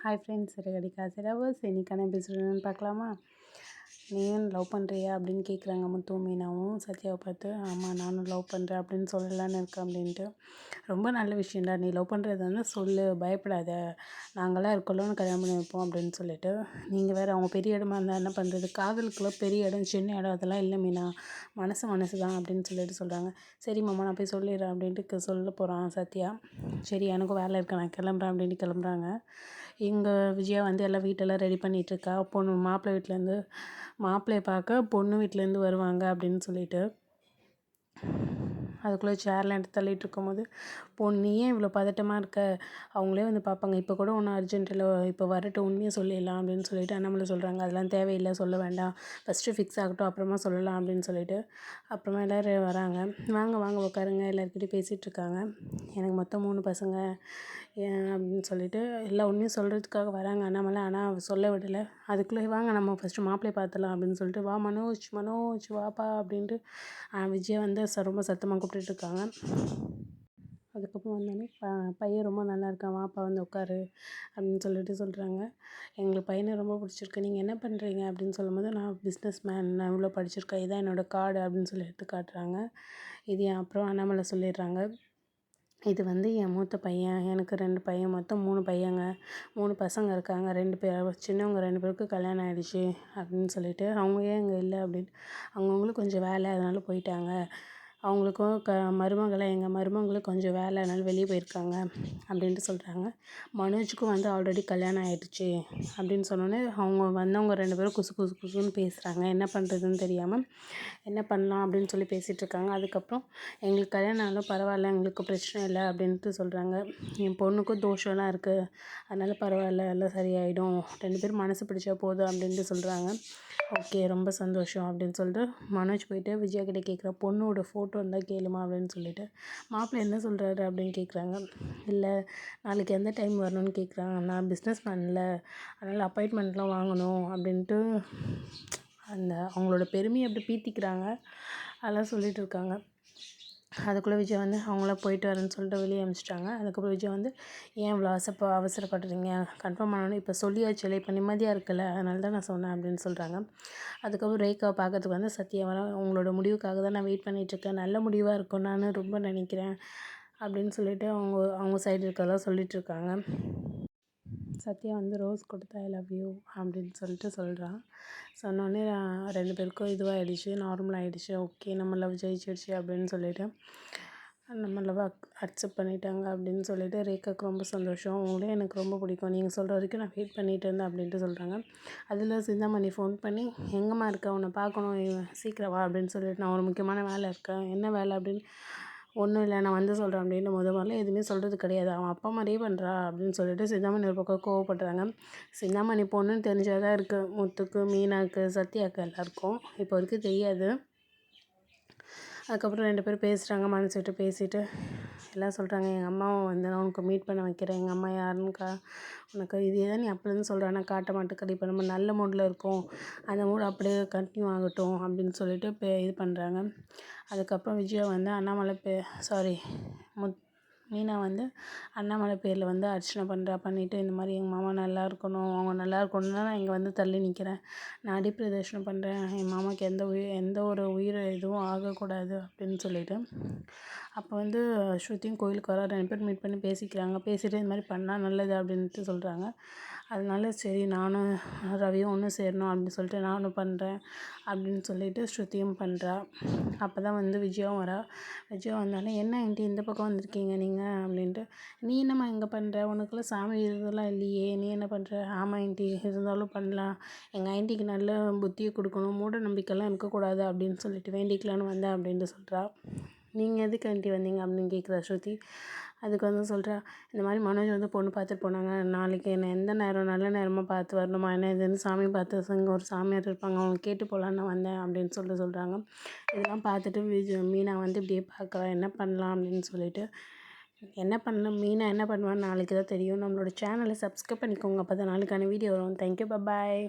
Hi friends, சிறகடி காசிராவர்ஸ். இன்றைக்கான எபிசோடுன்னு பார்க்கலாமா? நீ ஏன் லவ் பண்ணுறியா அப்படின்னு கேட்குறாங்க முத்து மீனாவும் சத்யாவை பார்த்து. ஆமாம், நானும் லவ் பண்ணுறேன் அப்படின்னு சொல்லலான்னு இருக்கேன் அப்படின்ட்டு. ரொம்ப நல்ல விஷயம்டா, நீ லவ் பண்ணுறது வந்து சொல்லு, பயப்படாத, நாங்களாம் இருக்கோம்னு கல்யாணம் பண்ணி வைப்போம் அப்படின்னு சொல்லிட்டு. நீங்கள் வேறு அவங்க பெரிய இடமா இருந்தால் என்ன பண்ணுறது, காதலுக்குள்ள பெரிய இடம் சின்ன இடம் அதெல்லாம் இல்லை மீனா, மனசு தான் அப்படின்னு சொல்லிட்டு சொல்கிறாங்க. சரி மாமா, நான் போய் சொல்லிடுறேன் அப்படின்ட்டு சொல்ல போகிறான் சத்யா. சரி, எனக்கும் வேலை இருக்கு, நான் கிளம்புறேன் அப்படின்ட்டு கிளம்புறாங்க. இங்கே விஜயா வந்து எல்லாம் வீட்டெல்லாம் ரெடி பண்ணிகிட்ருக்கா. பொண்ணு மாப்பிள்ளை வீட்டிலேருந்து மாப்பிள்ளையை பார்க்க பொண்ணு வீட்டிலேருந்து வருவாங்க அப்படின்னு சொல்லிட்டு. அதுக்குள்ளே சேர்லாம் எடுத்து தள்ளிட்டு இருக்கும்போது, நீ ஏன் இவ்வளோ பதட்டமாக இருக்க, அவங்களே வந்து பார்ப்பாங்க, இப்போ கூட ஒன்றும் அர்ஜென்ட் இல்லை, இப்போ வரட்டும், உண்மையை சொல்லிடலாம் அப்படின்னு சொல்லிட்டு அண்ணாமலை சொல்கிறாங்க. அதெல்லாம் தேவையில்லை, சொல்ல வேண்டாம், ஃபஸ்ட்டு ஃபிக்ஸ் ஆகட்டும், அப்புறமா சொல்லலாம் அப்படின்னு சொல்லிட்டு. அப்புறமா எல்லோரும் வராங்க. வாங்க வாங்க உட்காருங்க, எல்லாருக்கிட்டையும் பேசிகிட்டு இருக்காங்க. எனக்கு மொத்தம் 3 பசங்க அப்படின்னு சொல்லிட்டு எல்லா உண்மையும் சொல்கிறதுக்காக வராங்க அண்ணாமலை. ஆனால் சொல்ல விடலை. அதுக்குள்ளே வாங்க நம்ம ஃபஸ்ட்டு மாப்பிள்ளையை பார்த்துலாம் அப்படின்னு சொல்லிட்டு, வா மனோஜ் மனோஜ் வாப்பா அப்படின்ட்டு விஜய் வந்து ரொம்ப சத்தமாக கூப்பிட்டுட்ருக்காங்க. அதுக்கப்புறம் வந்தோடனே பையன் ரொம்ப நல்லா இருக்கான், வாப்பா வந்து உட்காரு அப்படின்னு சொல்லிட்டு சொல்கிறாங்க. எங்களுக்கு பையனை ரொம்ப பிடிச்சிருக்கு, நீங்கள் என்ன பண்ணுறீங்க அப்படின்னு சொல்லும்போது, நான் பிஸ்னஸ் மேன், நான் இவ்வளோ படிச்சிருக்கேன், இதான் என்னோடய கார்டு அப்படின்னு சொல்லி எடுத்து காட்டுறாங்க. இது அப்புறம் அண்ணாமலை சொல்லிடுறாங்க, இது வந்து என் மூத்த பையன், எனக்கு 2 பையன், மொத்தம் 3 பையங்க, 3 பசங்க இருக்காங்க, 2 பேர் சின்னவங்க 2 பேருக்கு கல்யாணம் ஆகிடுச்சு அப்படின்னு சொல்லிட்டு. அவங்க ஏன் இங்கே இல்லை அப்படின்னு, அவங்கவுங்களுக்கு கொஞ்சம் வேலை அதனால் போயிட்டாங்க. அவங்களுக்கும் எங்கள் மருமகளுக்கு கொஞ்சம் வேலை அதனால் வெளியே போயிருக்காங்க அப்படின்ட்டு சொல்கிறாங்க. மனோஜுக்கும் வந்து ஆல்ரெடி கல்யாணம் ஆகிடுச்சு அப்படின்னு சொன்னோன்னே அவங்க வந்தவங்க 2 பேரும் குசு குசு குசுன்னு பேசுகிறாங்க. என்ன பண்ணுறதுன்னு தெரியாமல் என்ன பண்ணலாம் அப்படின்னு சொல்லி பேசிகிட்டு இருக்காங்க. அதுக்கப்புறம் எங்களுக்கு கல்யாணம் ஆனாலும் பரவாயில்ல, எங்களுக்கு பிரச்சனை இல்லை அப்படின்ட்டு சொல்கிறாங்க. என் பொண்ணுக்கும் தோஷம்லாம் இருக்குது, அதனால் பரவாயில்ல, எல்லாம் சரியாயிடும், 2 பேரும் மனசு பிடிச்சா போதும் அப்படின்ட்டு சொல்கிறாங்க. ஓகே, ரொம்ப சந்தோஷம் அப்படின்னு சொல்லிட்டு மனோஜ் போயிட்டு விஜயா கிட்டே கேட்குறா, பொண்ணோட ஃபோட்டோ இருந்தால் கேளுமா அப்படின்னு சொல்லிட்டு. மாப்பிள்ளை என்ன சொல்கிறாரு அப்படின்னு கேட்குறாங்க. இல்லை, நாளைக்கு எந்த டைம் வரணும்னு கேட்குறாங்க. நான் பிஸ்னஸ் மேனில், அதனால் அப்பாயின்மெண்ட்லாம் வாங்கணும் அப்படின்ட்டு அவங்களோட பெருமையை அப்படி பீத்திக்கிறாங்க. அதெல்லாம் சொல்லிகிட்டு இருக்காங்க. அதுக்குள்ளே விஜய் வந்து அவங்கள போயிட்டு வரேன்னு சொல்லிட்டு வெளியே அனுப்பிச்சிட்டாங்க. அதுக்கப்புறம் விஜய் வந்து, ஏன் இவ்வளோ அவசரப்படுறீங்க, கன்ஃபார்ம் பண்ணணும், இப்போ சொல்லியாச்சு இல்லை, இப்போ நிம்மதியாக இருக்குல்ல, அதனால தான் நான் சொன்னேன் அப்படின்னு சொல்கிறாங்க. அதுக்கப்புறம் ரேகாவை பார்க்கறதுக்கு வந்து சத்யா வர, உங்களோட முடிவுக்காக தான் நான் வெயிட் பண்ணிகிட்ருக்கேன், நல்ல முடிவாக இருக்கும் நான் ரொம்ப நினைக்கிறேன் அப்படின்னு சொல்லிட்டு அவங்க சைடு இருக்கிறதெல்லாம் சொல்லிகிட்ருக்காங்க. சத்யா வந்து ரோஸ் கொடுத்து ஐ லவ் யூ அப்படின்னு சொல்லிட்டு சொல்கிறான். சொன்னோடனே 2 பேருக்கும் இதுவாகிடுச்சு, நார்மல் ஆகிடுச்சு. ஓகே, நம்ம லவ் ஜெயிச்சிடுச்சு அப்படின்னு சொல்லிட்டு நம்ம லவ் அக்செப்ட் பண்ணிட்டாங்க அப்படின்னு சொல்லிட்டு ரேகாவுக்கு ரொம்ப சந்தோஷம். அவங்களே எனக்கு ரொம்ப பிடிக்கும், நீங்கள் சொல்கிற வரைக்கும் நான் வெயிட் பண்ணிகிட்டு இருந்தேன் அப்படின்ட்டு சொல்கிறாங்க. அதில் சிந்தாமணி ஃபோன் பண்ணி, எங்கேம்மா இருக்க, உன்னை பார்க்கணும், சீக்கிரம் வா அப்படின்னு சொல்லிட்டு, நான் ஒரு முக்கியமான வேலை இருக்கேன், என்ன வேலை அப்படின்னு. ஒன்றும் இல்லை, நான் வந்து சொல்கிறேன் அப்படின்னு முதல்ல எதுவுமே சொல்கிறது கிடையாது, அவன் அப்பா மாதிரியே பண்ணுறா அப்படின்னு சொல்லிட்டு சிந்தாமணி ஒரு பக்கம் கோவப்படுறாங்க. சிந்தாமணி பொண்ணுன்னு தெரிஞ்சால் தான் இருக்குது முத்துக்கு, மீனாக்கு, சத்யாவுக்கு எல்லாருக்கும் இப்போ வரைக்கும் தெரியாது. அதுக்கப்புறம் 2 பேரும் பேசுகிறாங்க, மனசு விட்டு பேசிவிட்டு எல்லாம் சொல்கிறாங்க. எங்கள் அம்மாவை வந்து நான் உனக்கு மீட் பண்ண வைக்கிறேன், எங்கள் அம்மா யாருன்னு உனக்கு இதே தான் நீ அப்போலேருந்து சொல்கிறேன், நான் காட்ட மாட்டேன், இப்போ நம்ம நல்ல மூடில் இருக்கோம், அந்த மூடு அப்படியே கண்டினியூ ஆகட்டும் அப்படின்னு சொல்லிட்டு இது பண்ணுறாங்க. அதுக்கப்புறம் விஜயா வந்து அண்ணாமலை மீனா வந்து அண்ணாமலை பேரில் வந்து அர்ச்சனை பண்ணிவிட்டு, இந்த மாதிரி எங்கள் மாமா நல்லா இருக்கணும், அவங்க நல்லா இருக்கணும்னு தான் நான் இங்கே வந்து தள்ளி நிற்கிறேன், நான் அடி பிரதர்ஷனம் பண்ணுறேன், என் மாமாவுக்கு எந்த ஒரு உயிர் எதுவும் ஆகக்கூடாது அப்படின்னு சொல்லிவிட்டு. அப்போ வந்து ஸ்ருதியும் கோயிலுக்கு வர 2 பேர் மீட் பண்ணி பேசிக்கிறாங்க. பேசிவிட்டு இந்த மாதிரி பண்ணால் நல்லது அப்படின்ட்டு சொல்கிறாங்க. அதனால சரி, நானும் ரவியும் ஒன்று சேரணும் அப்படின்னு சொல்லிட்டு நானும் பண்ணுறேன் அப்படின்னு சொல்லிட்டு ஸ்ருதியும் பண்ணுறா. அப்போ தான் வந்து விஜயாவும் வரா. விஜயா வந்தாலே, என்ன ஆண்டி இந்த பக்கம் வந்திருக்கீங்க நீங்கள் அப்படின்ட்டு. நீ என்னம்மா இங்கே பண்ணுற, உனக்குலாம் சாமி இதெல்லாம் இல்லையே, நீ என்ன பண்ணுற. ஆமாம் ஆண்டி, இருந்தாலும் பண்ணலாம், எங்கள் ஆண்டிக்கு நல்ல புத்தியை கொடுக்கணும், மூட நம்பிக்கைலாம் இருக்கக்கூடாது அப்படின்னு சொல்லிட்டு வேண்டிக்கலான்னு வந்தேன் அப்படின்ட்டு சொல்கிறா. நீங்கள் எதுக்கு ஆண்டி வந்தீங்க அப்படின்னு கேட்குறா ஸ்ருதி. அதுக்கு வந்து சொல்கிறா, இந்த மாதிரி மனோஜ் வந்து பொண்ணு பார்த்துட்டு போனாங்க, நாளைக்கு என்ன எந்த நேரம் நல்ல நேரமாக பார்த்து வரணுமா என்ன இதுன்னு சாமி பார்த்து இங்கே ஒரு சாமியார் இருப்பாங்க, அவங்க கேட்டு போகலான்னு வந்தேன் அப்படின்னு சொல்கிறாங்க. இதெல்லாம் பார்த்துட்டு மீனா வந்து இப்படியே பார்க்குறா, என்ன பண்ணலாம் அப்படின்னு சொல்லிட்டு. என்ன பண்ணலாம், மீனா என்ன பண்ணுவான்னு நாளைக்கு தான் தெரியும். நம்மளோட சேனலை சப்ஸ்கிரைப் பண்ணிக்கோங்க, அப்போ தான் நாளைக்கான வீடியோ வரும். தேங்க்யூ, பாய்.